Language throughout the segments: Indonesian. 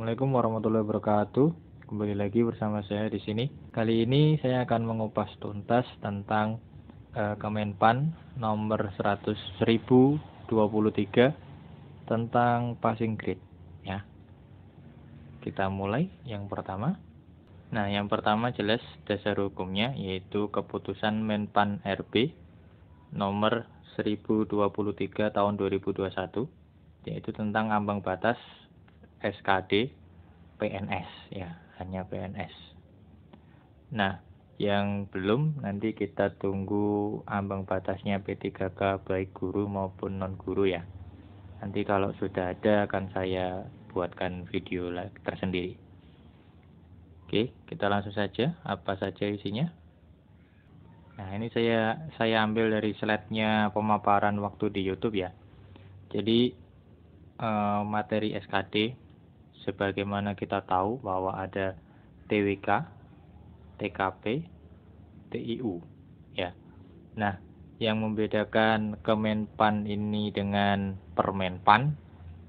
Assalamualaikum warahmatullahi wabarakatuh. Kembali lagi bersama saya di sini. Kali ini saya akan mengupas tuntas tentang Kemenpan nomor 1023 tentang passing grade. Ya, kita mulai yang pertama. Nah, yang pertama jelas dasar hukumnya yaitu keputusan Menpan RB nomor 1023 tahun 2021, yaitu tentang ambang batas SKD PNS, ya, hanya PNS. Nah, yang belum nanti kita tunggu ambang batasnya P3K baik guru maupun non guru ya. Nanti kalau sudah ada akan saya buatkan video tersendiri. Oke, kita langsung saja. Apa saja isinya? Nah, ini saya ambil dari slide-nya pemaparan waktu di YouTube ya. Jadi materi SKD sebagaimana kita tahu bahwa ada TWK, TKP, TIU ya. Nah, yang membedakan Kemenpan ini dengan Permenpan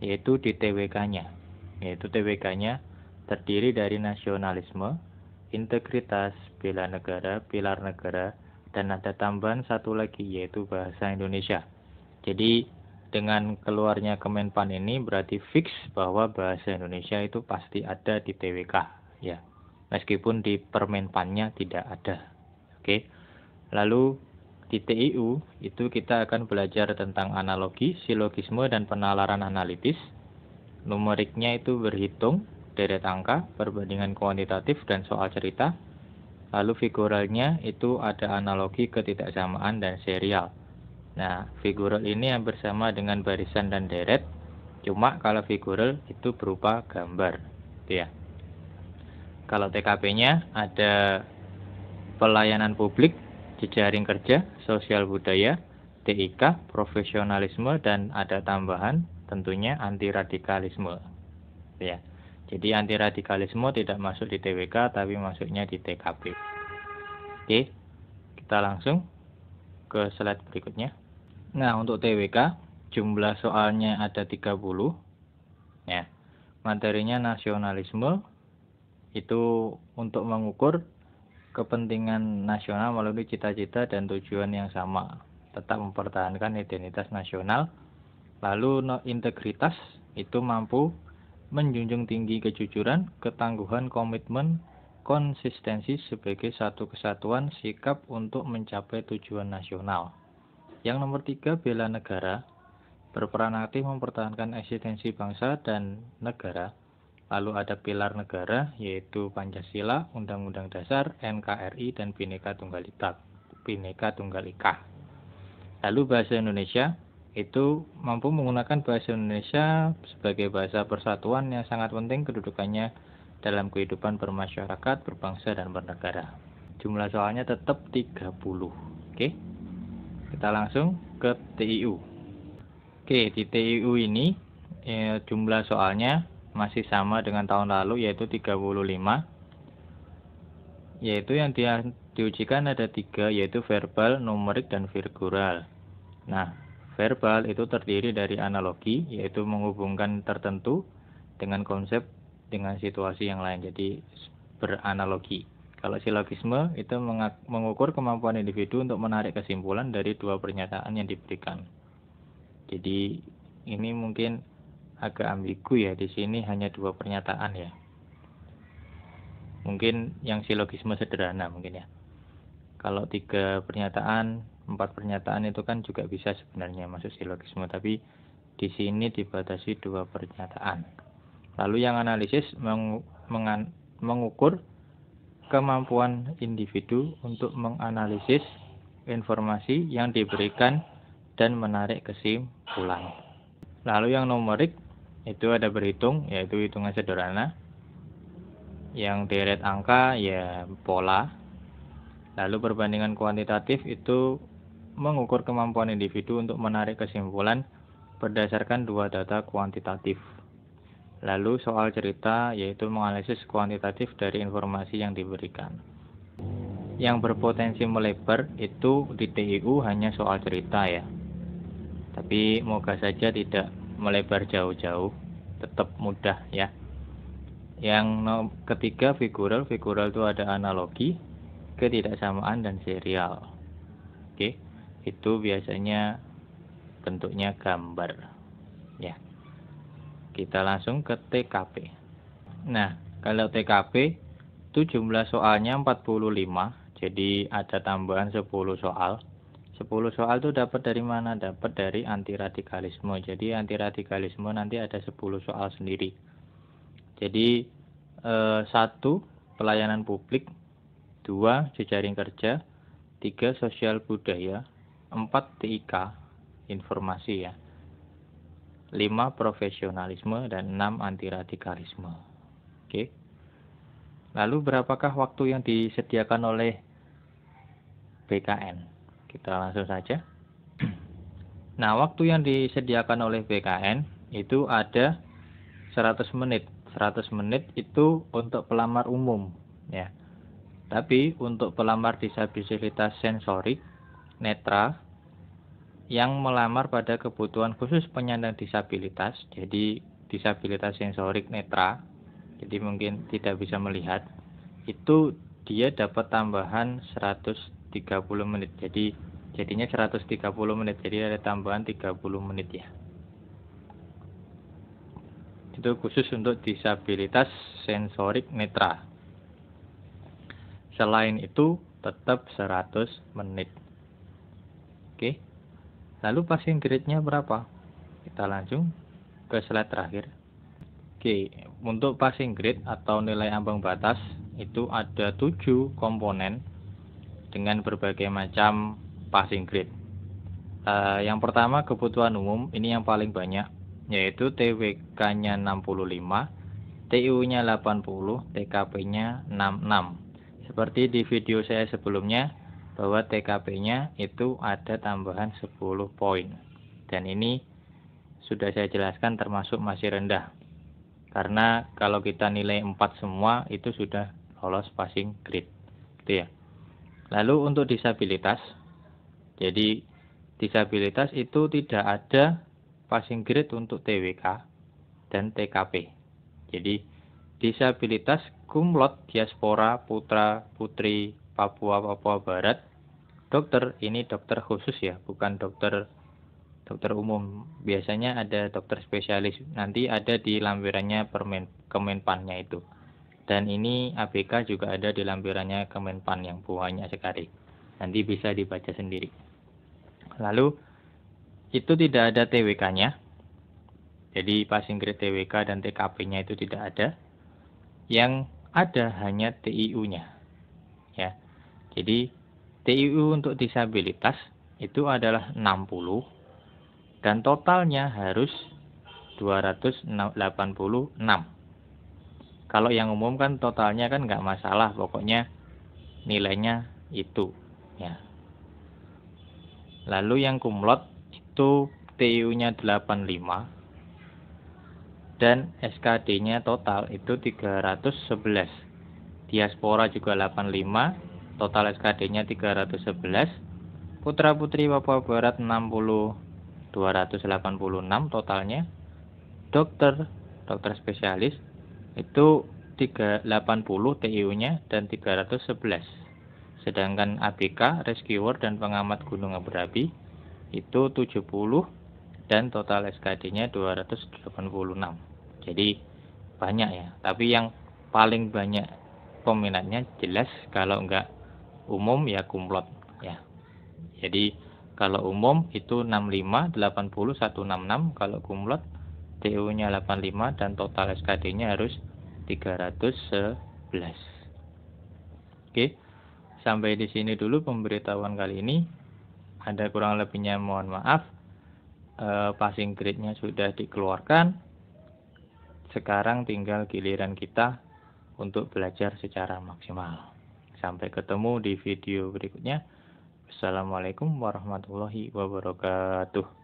yaitu di TWK-nya. Yaitu TWK-nya terdiri dari nasionalisme, integritas, bela negara, pilar negara, dan ada tambahan satu lagi yaitu bahasa Indonesia. Jadi dengan keluarnya Kemenpan ini berarti fix bahwa bahasa Indonesia itu pasti ada di TWK ya. Meskipun di Permenpannya tidak ada. Oke. Lalu di TIU itu kita akan belajar tentang analogi, silogisme dan penalaran analitis. Numeriknya itu berhitung, deret angka, perbandingan kuantitatif dan soal cerita. Lalu figuralnya itu ada analogi ketidaksamaan dan serial. Nah, figural ini yang bersama dengan barisan dan deret. Cuma kalau figural itu berupa gambar, gitu ya. Kalau TKP-nya ada pelayanan publik, jejaring kerja, sosial budaya, TIK, profesionalisme, dan ada tambahan tentunya anti radikalisme. Ya. Jadi anti radikalisme tidak masuk di TWK tapi masuknya di TKP. Oke, kita langsung ke slide berikutnya. Nah, untuk TWK jumlah soalnya ada 30. Ya. Materinya nasionalisme itu untuk mengukur kepentingan nasional melalui cita-cita dan tujuan yang sama, tetap mempertahankan identitas nasional. Lalu integritas itu mampu menjunjung tinggi kejujuran, ketangguhan, komitmen, konsistensi sebagai satu kesatuan sikap untuk mencapai tujuan nasional. Yang nomor 3, bela negara, berperan aktif mempertahankan eksistensi bangsa dan negara. Lalu ada pilar negara, yaitu Pancasila, Undang-Undang Dasar, NKRI, dan Bhinneka Tunggal Ika. Lalu bahasa Indonesia, itu mampu menggunakan bahasa Indonesia sebagai bahasa persatuan yang sangat penting kedudukannya dalam kehidupan bermasyarakat, berbangsa, dan bernegara. Jumlah soalnya tetap 30. Oke? Kita langsung ke TIU. Oke, di TIU ini jumlah soalnya masih sama dengan tahun lalu yaitu 35. Yaitu yang diujikan ada 3 yaitu verbal, numerik, dan figural. Nah, verbal itu terdiri dari analogi yaitu menghubungkan tertentu dengan konsep dengan situasi yang lain. Jadi beranalogi. Kalau silogisme itu mengukur kemampuan individu untuk menarik kesimpulan dari 2 pernyataan yang diberikan. Jadi ini mungkin agak ambigu ya, di sini hanya 2 pernyataan ya. Mungkin yang silogisme sederhana mungkin ya. Kalau 3 pernyataan, 4 pernyataan itu kan juga bisa sebenarnya masuk silogisme, tapi di sini dibatasi 2 pernyataan. Lalu yang analisis mengukur kemampuan individu untuk menganalisis informasi yang diberikan dan menarik kesimpulan. Lalu yang numerik itu ada berhitung, yaitu hitungan sederhana. Yang deret angka ya pola. Lalu perbandingan kuantitatif itu mengukur kemampuan individu untuk menarik kesimpulan berdasarkan 2 data kuantitatif. Lalu soal cerita yaitu menganalisis kuantitatif dari informasi yang diberikan. Yang berpotensi melebar itu di TIU hanya soal cerita ya. Tapi moga saja tidak melebar jauh-jauh, tetap mudah ya. Yang ketiga figural. Figural itu ada analogi, ketidaksamaan, dan serial. Oke, itu biasanya bentuknya gambar. Ya, kita langsung ke TKP. Nah, kalau TKP itu jumlah soalnya 45, jadi ada tambahan 10 soal. 10 soal itu dapat dari mana? Dapat dari antiradikalisme. Jadi antiradikalisme nanti ada 10 soal sendiri. Jadi 1 pelayanan publik, 2 jejaring kerja, 3 sosial budaya, 4 TIK informasi ya, 5 profesionalisme, dan 6 antiradikalisme. Oke. Lalu berapakah waktu yang disediakan oleh BKN? Kita langsung saja. Nah, waktu yang disediakan oleh BKN itu ada 100 menit. 100 menit itu untuk pelamar umum ya. Tapi untuk pelamar disabilitas sensorik netra yang melamar pada kebutuhan khusus penyandang disabilitas, jadi disabilitas sensorik netra, jadi mungkin tidak bisa melihat, itu dia dapat tambahan 130 menit. Jadi jadinya 130 menit. Jadi ada tambahan 30 menit ya. Itu khusus untuk disabilitas sensorik netra. Selain itu tetap 100 menit. Oke. Lalu passing grade-nya berapa? Kita langsung ke slide terakhir. Oke, untuk passing grade atau nilai ambang batas itu ada 7 komponen dengan berbagai macam passing grade. Yang pertama kebutuhan umum, ini yang paling banyak, yaitu TWK-nya 65, TIU-nya 80, TKP-nya 66. Seperti di video saya sebelumnya, bahwa TKP-nya itu ada tambahan 10 poin. Dan ini sudah saya jelaskan termasuk masih rendah. Karena kalau kita nilai 4 semua, itu sudah lolos passing grade. Gitu ya. Lalu untuk disabilitas, jadi disabilitas itu tidak ada passing grade untuk TWK dan TKP. Jadi disabilitas cum laude diaspora putra putri Papua Barat, dokter, ini dokter khusus ya, bukan dokter umum. Biasanya ada dokter spesialis, nanti ada di lampirannya Kemenpannya itu. Dan ini ABK juga ada di lampirannya Kemenpan yang banyak sekali. Nanti bisa dibaca sendiri. Lalu itu tidak ada TWK-nya. Jadi passing grade TWK dan TKP-nya itu tidak ada. Yang ada hanya TIU-nya. Ya. Jadi TIU untuk disabilitas itu adalah 60 dan totalnya harus 286. Kalau yang umum kan totalnya kan nggak masalah, pokoknya nilainya itu ya. Lalu yang cum laude itu TIU-nya 85 dan SKD-nya total itu 311. Diaspora juga 85, total SKD-nya 311. Putra putri Papua Barat 60, 286 totalnya. Dokter spesialis itu 380 TIU-nya dan 311. Sedangkan ABK, rescuer dan pengamat gunung berapi itu 70 dan total SKD-nya 286. Jadi banyak ya, tapi yang paling banyak peminatnya jelas kalau enggak umum ya cum laude ya. Jadi kalau umum itu 65, 80, 166, kalau cum laude TU-nya 85 dan total SKD-nya harus 311. Oke. Sampai di sini dulu pemberitahuan kali ini. Ada kurang lebihnya mohon maaf. Passing grade-nya sudah dikeluarkan. Sekarang tinggal giliran kita untuk belajar secara maksimal. Sampai ketemu di video berikutnya. Assalamualaikum warahmatullahi wabarakatuh.